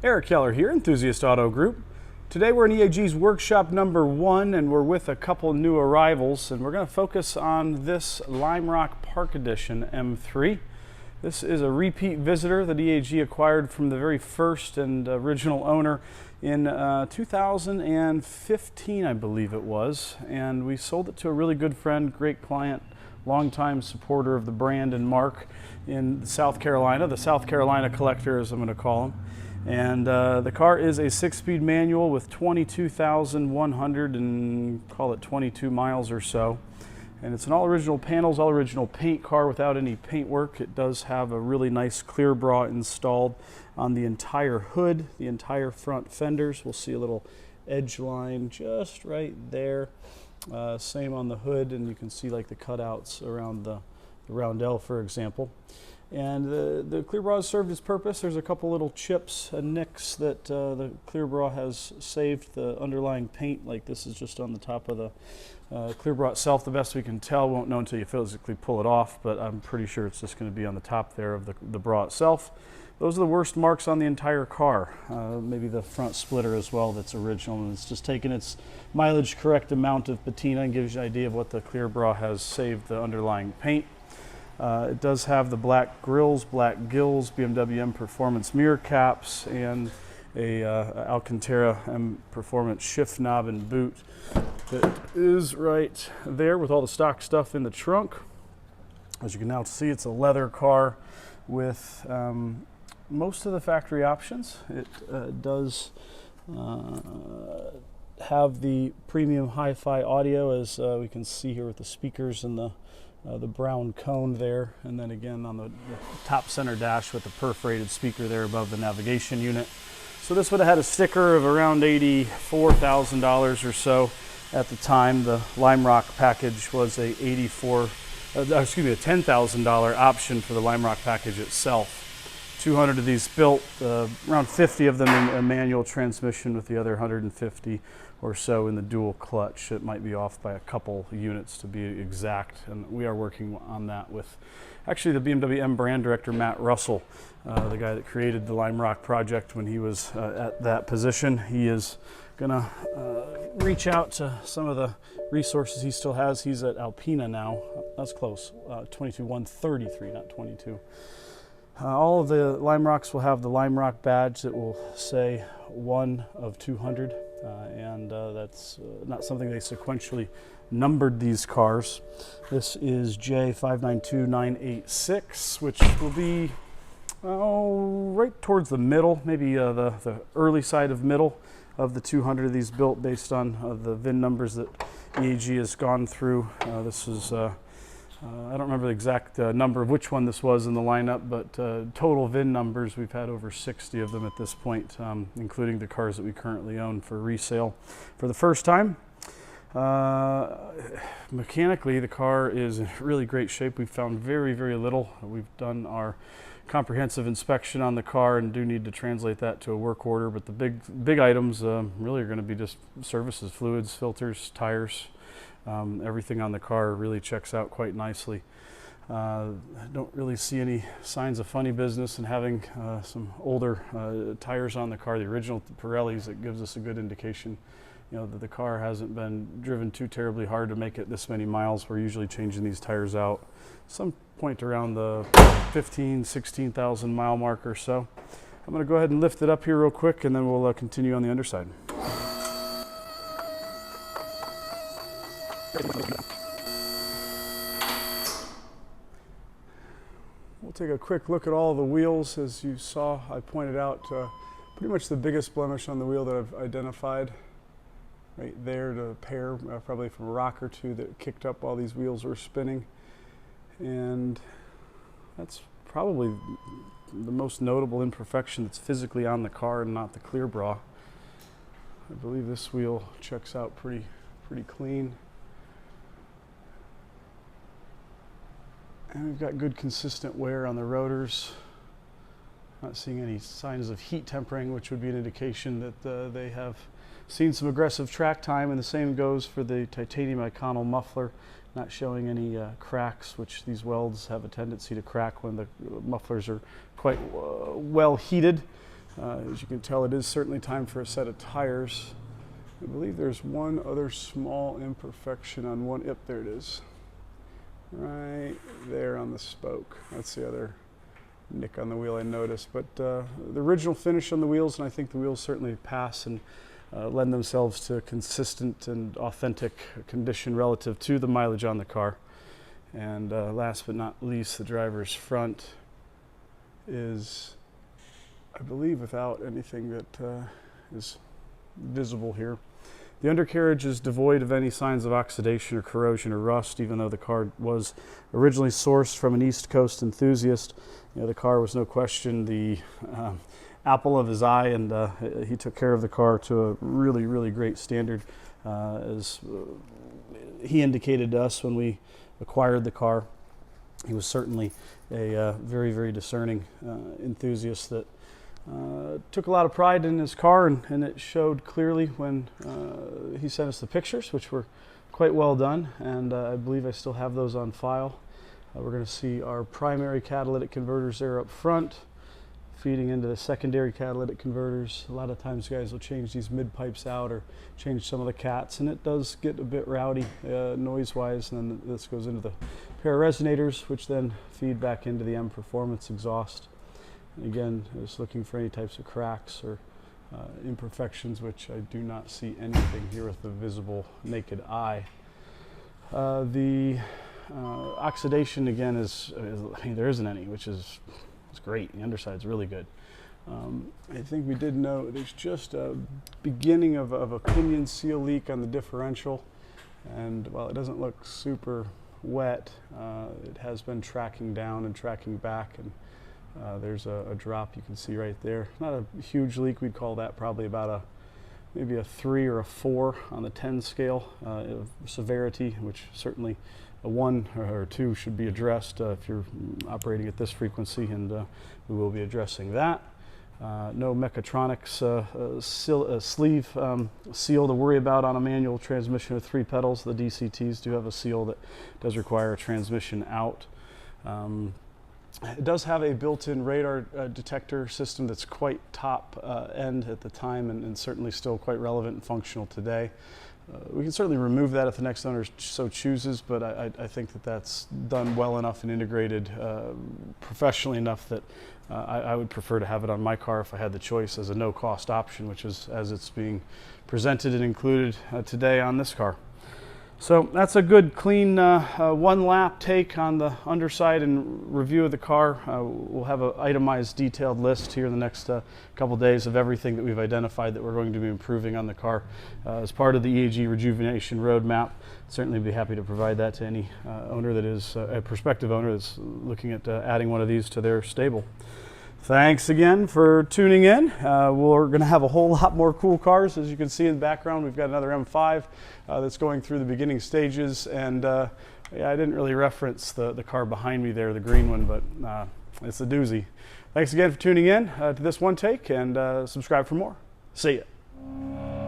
Eric Keller here, Enthusiast Auto Group. Today we're in EAG's workshop number 1 and we're with a couple new arrivals, and we're going to focus on this Lime Rock Park Edition M3. This is a repeat visitor that EAG acquired from the very first and original owner in 2015, I believe it was, and we sold it to a really good friend, great client, longtime supporter of the brand and mark in South Carolina, the South Carolina collector as I'm going to call him. And the car is a 6-speed manual with 22,100 and call it 22 miles or so. And it's an all original panels, all original paint car without any paint work. It does have a really nice clear bra installed on the entire hood, the entire front fenders. We'll see a little edge line just right there. Same on the hood, and you can see like the cutouts around the roundel, for example. And the clear bra has served its purpose. There's a couple little chips and nicks that the clear bra has saved the underlying paint. Like this is just on the top of the clear bra itself. The best we can tell, won't know until you physically pull it off, but I'm pretty sure it's just going to be on the top there of the bra itself. Those are the worst marks on the entire car. Maybe the front splitter as well that's original, and it's just taken its mileage correct amount of patina and gives you an idea of what the clear bra has saved the underlying paint. It does have the black grills, black gills, BMW M Performance mirror caps, and a Alcantara M Performance shift knob and boot that is right there with all the stock stuff in the trunk. As you can now see, it's a leather car with most of the factory options. It does have the premium hi-fi audio, as we can see here with the speakers and the brown cone there, and then again on the top center dash with the perforated speaker there above the navigation unit. So this would have had a sticker of around $84,000 or so at the time. The Lime Rock package was a $10,000 option for the Lime Rock package itself. 200 of these built, around 50 of them in a manual transmission, with the other 150 or so in the dual clutch. It might be off by a couple units to be exact, and we are working on that with actually the BMW M brand director Matt Russell, the guy that created the Lime Rock project when he was at that position. He is gonna reach out to some of the resources he still has. He's at Alpina now. That's close. 22-133, not 22. All of the Lime Rocks will have the Lime Rock badge that will say 1 of 200, and that's not something they sequentially numbered these cars. This is J592986, which will be right towards the middle, maybe the early side of middle of the 200 of these built based on the VIN numbers that EAG has gone through. This is I don't remember the exact number of which one this was in the lineup, but total VIN numbers, we've had over 60 of them at this point, including the cars that we currently own for resale for the first time. Mechanically, the car is in really great shape. We've found very, very little. We've done our comprehensive inspection on the car and do need to translate that to a work order, but the big items really are going to be just services, fluids, filters, tires. Everything on the car really checks out quite nicely. I don't really see any signs of funny business in having some older tires on the car, the original Pirellis. That gives us a good indication, you know, that the car hasn't been driven too terribly hard to make it this many miles. We're usually changing these tires out some point around the 16,000 mile mark or so. I'm going to go ahead and lift it up here real quick, and then we'll continue on the underside. We'll take a quick look at all the wheels. As you saw, I pointed out pretty much the biggest blemish on the wheel that I've identified right there, to pair probably from a rock or two that kicked up while these wheels were spinning. And that's probably the most notable imperfection that's physically on the car and not the clear bra. I believe this wheel checks out pretty clean. And we've got good consistent wear on the rotors. Not seeing any signs of heat tempering, which would be an indication that they have seen some aggressive track time, and the same goes for the titanium Iconal muffler. Not showing any cracks, which these welds have a tendency to crack when the mufflers are quite well heated. As you can tell, it is certainly time for a set of tires. I believe there's one other small imperfection on one. Yep, there it is. Right there on the spoke. That's the other nick on the wheel I noticed. But the original finish on the wheels, and I think the wheels certainly pass and lend themselves to consistent and authentic condition relative to the mileage on the car. And last but not least, the driver's front is, I believe, without anything that is visible here. The undercarriage is devoid of any signs of oxidation or corrosion or rust, even though the car was originally sourced from an East Coast enthusiast. You know, the car was no question the apple of his eye, and he took care of the car to a really, really great standard, as he indicated to us when we acquired the car. He was certainly a very, very discerning enthusiast that took a lot of pride in his car, and it showed clearly when he sent us the pictures, which were quite well done, and I believe I still have those on file. We're going to see our primary catalytic converters there up front, feeding into the secondary catalytic converters. A lot of times guys will change these mid pipes out or change some of the cats, and it does get a bit rowdy noise-wise, and then this goes into the pair of resonators, which then feed back into the M Performance exhaust. Again, just looking for any types of cracks or imperfections, which I do not see anything here with the visible naked eye. The oxidation, again, I mean, there isn't any, which is great. The underside's really good. I think we did note there's just a beginning of a pinion seal leak on the differential, and while it doesn't look super wet, it has been tracking down and tracking back, and there's a drop you can see right there. Not a huge leak. We'd call that probably about maybe a 3 or a 4 on the 10 scale of severity, which certainly a 1 or 2 should be addressed if you're operating at this frequency, and we will be addressing that. No mechatronics sleeve seal to worry about on a manual transmission with 3 pedals. The DCTs do have a seal that does require a transmission out. It does have a built-in radar detector system that's quite top end at the time, and certainly still quite relevant and functional today. We can certainly remove that if the next owner so chooses, but I think that that's done well enough and integrated professionally enough that I would prefer to have it on my car if I had the choice as a no-cost option, which is as it's being presented and included today on this car. So that's a good, clean one-lap take on the underside and review of the car. We'll have an itemized, detailed list here in the next couple days of everything that we've identified that we're going to be improving on the car as part of the EAG Rejuvenation Roadmap. Certainly be happy to provide that to any owner that is a prospective owner that's looking at adding one of these to their stable. Thanks again for tuning in. We're going to have a whole lot more cool cars. As you can see in the background, we've got another M5 that's going through the beginning stages. And yeah, I didn't really reference the car behind me there, the green one, but it's a doozy. Thanks again for tuning in to this one take, and subscribe for more. See ya.